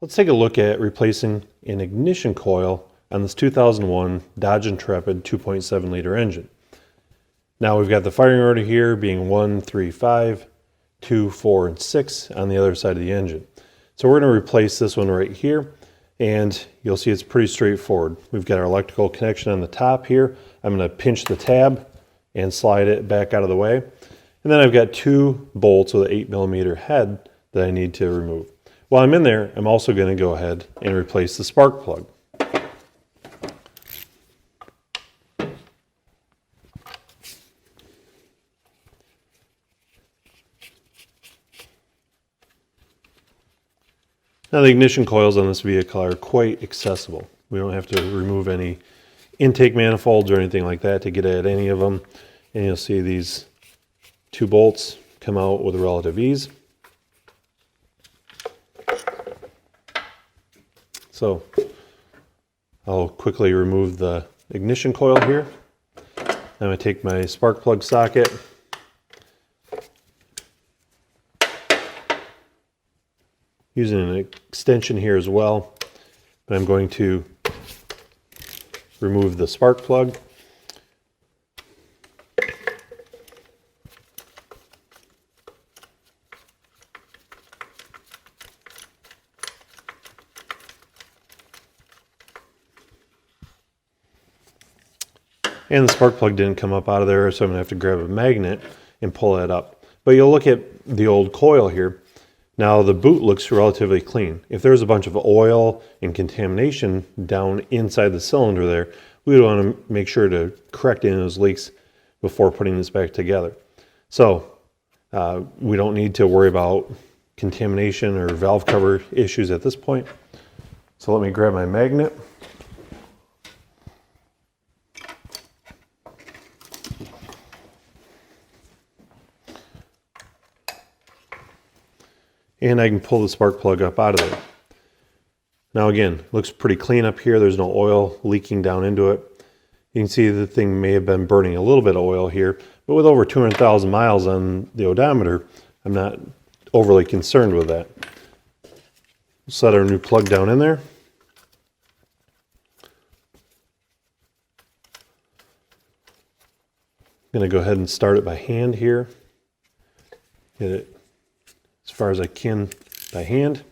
Let's take a look at replacing an ignition coil on this 2001 Dodge Intrepid 2.7 liter engine. Now we've got the firing order here being 1, 3, 5, 2, 4, and 6 on the other side of the engine. So we're going to replace this one right here, and you'll see it's pretty straightforward. We've got our electrical connection on the top here. I'm going to pinch the tab and slide it back out of the way. And then I've got 2 bolts with an 8mm head that I need to remove. While I'm in there, I'm also going to go ahead and replace the spark plug. Now the ignition coils on this vehicle are quite accessible. We don't have to remove any intake manifolds or anything like that to get at any of them. And you'll see these 2 bolts come out with relative ease. So I'll quickly remove the ignition coil here. I'm going to take my spark plug socket, using an extension here as well, but I'm going to remove the spark plug. And the spark plug didn't come up out of there, so I'm going to have to grab a magnet and pull that up. But you'll look at the old coil here. Now the boot looks relatively clean. If there's a bunch of oil and contamination down inside the cylinder there, we would want to make sure to correct any of those leaks before putting this back together. So we don't need to worry about contamination or valve cover issues at this point. So let me grab my magnet. And I can pull the spark plug up out of there. Now again, looks pretty clean up here. There's no oil leaking down into it. You can see the thing may have been burning a little bit of oil here, but with over 200,000 miles on the odometer, I'm not overly concerned with that. We'll set our new plug down in there. I'm going to go ahead and start it by hand here. Get it as far as I can by hand.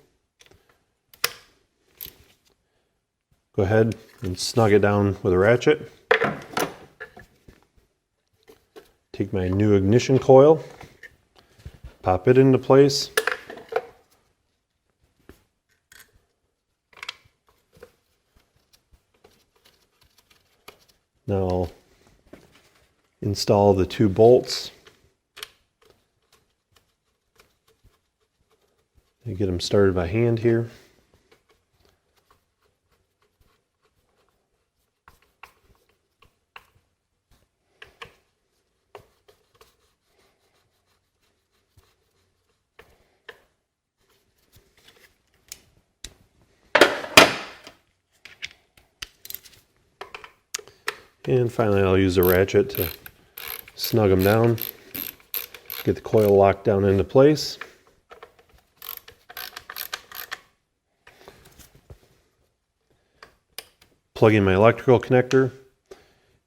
Go ahead and snug it down with a ratchet. Take my new ignition coil, pop it into place. Now I'll install the 2 bolts. And get them started by hand here. And finally I'll use a ratchet to snug them down, get the coil locked down into place. Plug in my electrical connector,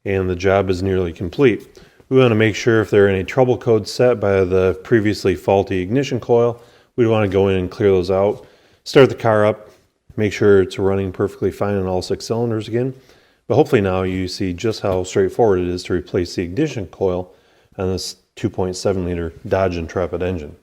and the job is nearly complete. We want to make sure if there are any trouble codes set by the previously faulty ignition coil, we want to go in and clear those out. Start the car up, make sure it's running perfectly fine on all 6 cylinders again. But hopefully now you see just how straightforward it is to replace the ignition coil on this 2.7 liter Dodge Intrepid engine.